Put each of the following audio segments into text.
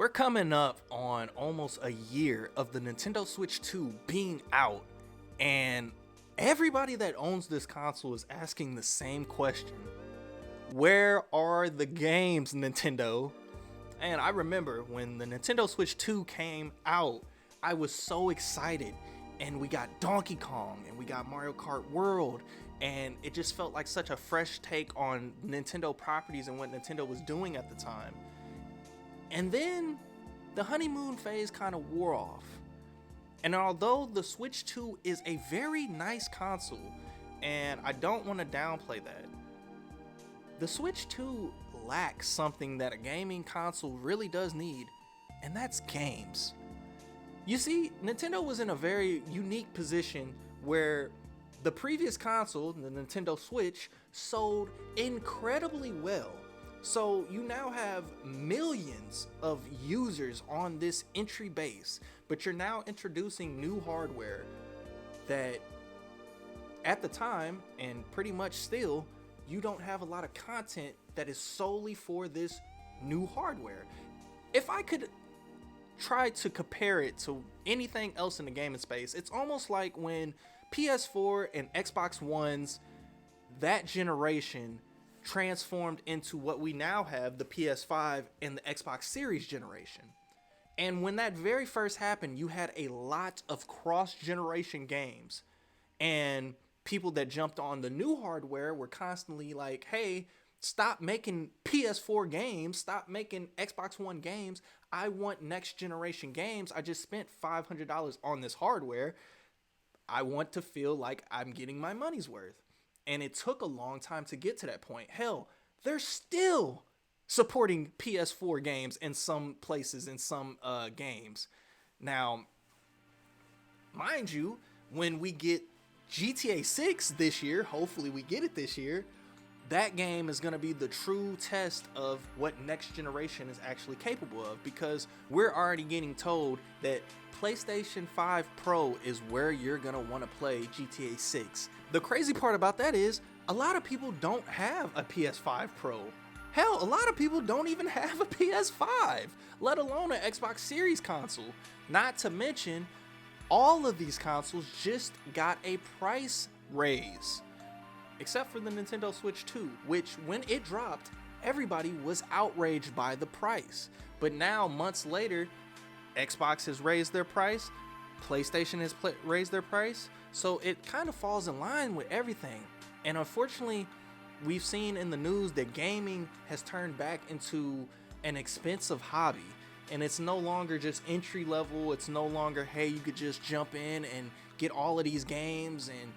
We're coming up on almost a year of the Nintendo Switch 2 being out, and everybody that owns this console is asking the same question. Where are the games, Nintendo? And I remember when the Nintendo Switch 2 came out, I was so excited, and we got Donkey Kong, and we got Mario Kart World, and it just felt like such a fresh take on Nintendo properties and what Nintendo was doing at the time. And then the honeymoon phase kind of wore off. And although the Switch 2 is a very nice console, and I don't want to downplay that, the Switch 2 lacks something that a gaming console really does need, and that's games. You see, Nintendo was in a very unique position where the previous console, the Nintendo Switch, sold incredibly well. So you now have millions of users on this entry base, but you're now introducing new hardware that at the time, and pretty much still, you don't have a lot of content that is solely for this new hardware. If I could try to compare it to anything else in the gaming space, it's almost like when PS4 and Xbox Ones, that generation, transformed into what we now have, the PS5 and the Xbox Series generation. And when that very first happened, you had a lot of cross-generation games, and people that jumped on the new hardware were constantly like, hey, stop making PS4 games, stop making Xbox One games. I want next generation games. I just spent $500 on this hardware. I want to feel like I'm getting my money's worth. And it took a long time to get to that point. Hell, they're still supporting PS4 games in some places, in some games. Now, mind you, when we get GTA 6 this year, hopefully we get it this year, that game is going to be the true test of what next generation is actually capable of, because we're already getting told that PlayStation 5 Pro is where you're going to want to play GTA 6. The crazy part about that is a lot of people don't have a PS5 Pro. Hell, a lot of people don't even have a PS5, let alone an Xbox Series console. Not to mention, all of these consoles just got a price raise, except for the Nintendo Switch 2, which when it dropped, everybody was outraged by the price. But now, months later, Xbox has raised their price, PlayStation has raised their price, so it kind of falls in line with everything. And unfortunately, we've seen in the news that gaming has turned back into an expensive hobby. And it's no longer just entry level. It's no longer, hey, you could just jump in and get all of these games. And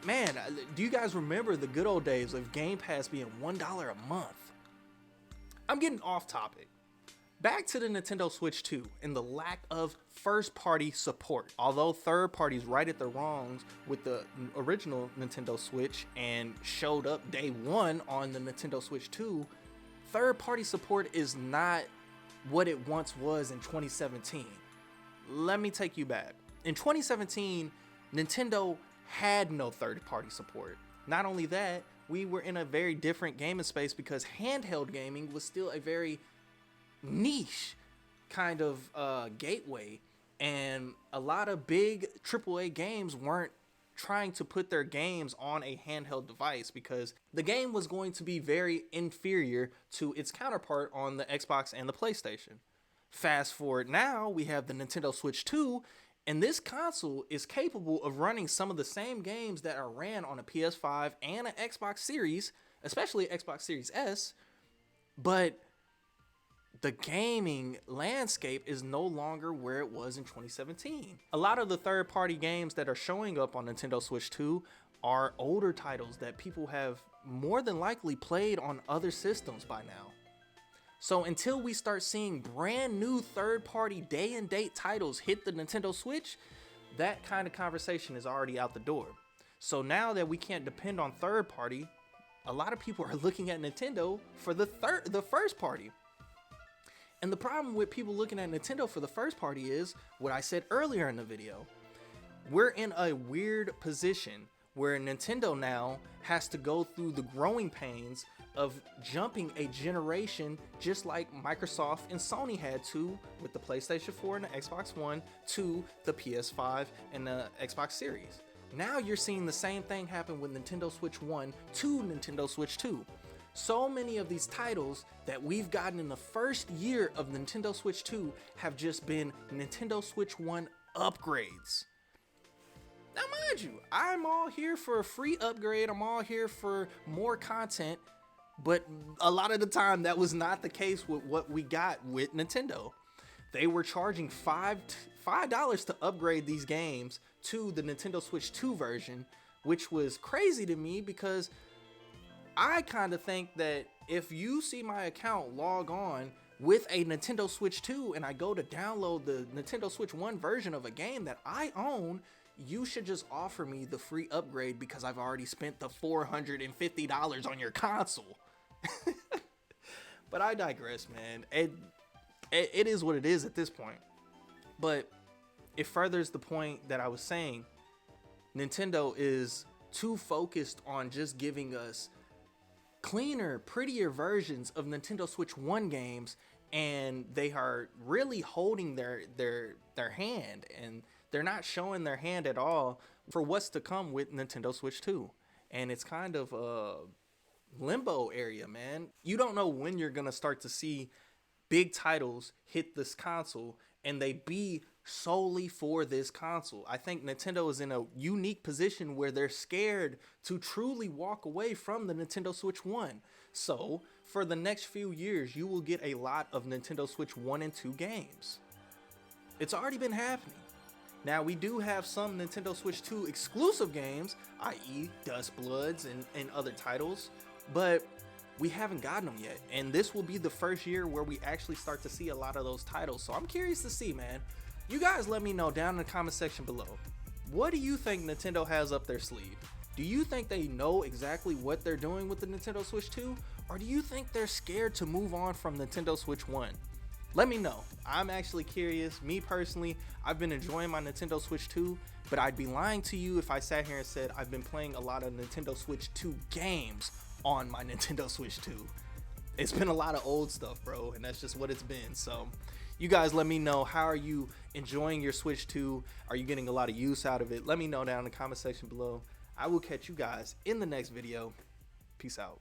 man, do you guys remember the good old days of Game Pass being $1 a month? I'm getting off topic. Back to the Nintendo Switch 2 and the lack of first-party support. Although third parties righted the wrongs with the original Nintendo Switch and showed up day one on the Nintendo Switch 2, third-party support is not what it once was in 2017. Let me take you back. In 2017, Nintendo had no third-party support. Not only that, we were in a very different gaming space because handheld gaming was still a very niche kind of gateway, and a lot of big AAA games weren't trying to put their games on a handheld device because the game was going to be very inferior to its counterpart on the Xbox and the PlayStation. Fast forward now, we have the Nintendo Switch 2, and this console is capable of running some of the same games that are ran on a PS5 and an Xbox Series, especially Xbox Series S, but the gaming landscape is no longer where it was in 2017. A lot of the third-party games that are showing up on Nintendo Switch 2 are older titles that people have more than likely played on other systems by now. So until we start seeing brand new third-party day and date titles hit the Nintendo Switch, that kind of conversation is already out the door. So now that we can't depend on third-party, a lot of people are looking at Nintendo for the first party. And the problem with people looking at Nintendo for the first party is what I said earlier in the video. We're in a weird position where Nintendo now has to go through the growing pains of jumping a generation, just like Microsoft and Sony had to with the PlayStation 4 and the Xbox One to the PS5 and the Xbox Series. Now you're seeing the same thing happen with Nintendo Switch 1 to Nintendo Switch 2. So many of these titles that we've gotten in the first year of Nintendo Switch 2 have just been Nintendo Switch 1 upgrades. Now mind you, I'm all here for a free upgrade, I'm all here for more content, but a lot of the time that was not the case with what we got with Nintendo. They were charging $5 to upgrade these games to the Nintendo Switch 2 version, which was crazy to me because I kind of think that if you see my account log on with a Nintendo Switch 2 and I go to download the Nintendo Switch 1 version of a game that I own, you should just offer me the free upgrade because I've already spent the $450 on your console. But I digress, man. It is what it is at this point. But it furthers the point that I was saying. Nintendo is too focused on just giving us cleaner, prettier versions of Nintendo Switch 1 games, and they are really holding their hand, and they're not showing their hand at all for what's to come with Nintendo Switch 2. And it's kind of a limbo area, man. You don't know when you're gonna start to see big titles hit this console and they be solely for this console. I think Nintendo is in a unique position where they're scared to truly walk away from the Nintendo Switch 1. So for the next few years, you will get a lot of Nintendo Switch 1 and 2 games. It's already been happening. Now we do have some Nintendo Switch 2 exclusive games, i.e. Dust Bloods and other titles, but we haven't gotten them yet. And this will be the first year where we actually start to see a lot of those titles. So I'm curious to see, man. You guys let me know down in the comment section below. What do you think Nintendo has up their sleeve? Do you think they know exactly what they're doing with the Nintendo Switch 2? Or do you think they're scared to move on from Nintendo Switch 1? Let me know. I'm actually curious. Me personally, I've been enjoying my Nintendo Switch 2, but I'd be lying to you if I sat here and said I've been playing a lot of Nintendo Switch 2 games on my Nintendo Switch 2. It's been a lot of old stuff, bro, and that's just what it's been. So you guys let me know, how are you enjoying your Switch 2? Are you getting a lot of use out of it? Let me know down in the comment section below. I will catch you guys in the next video. Peace out.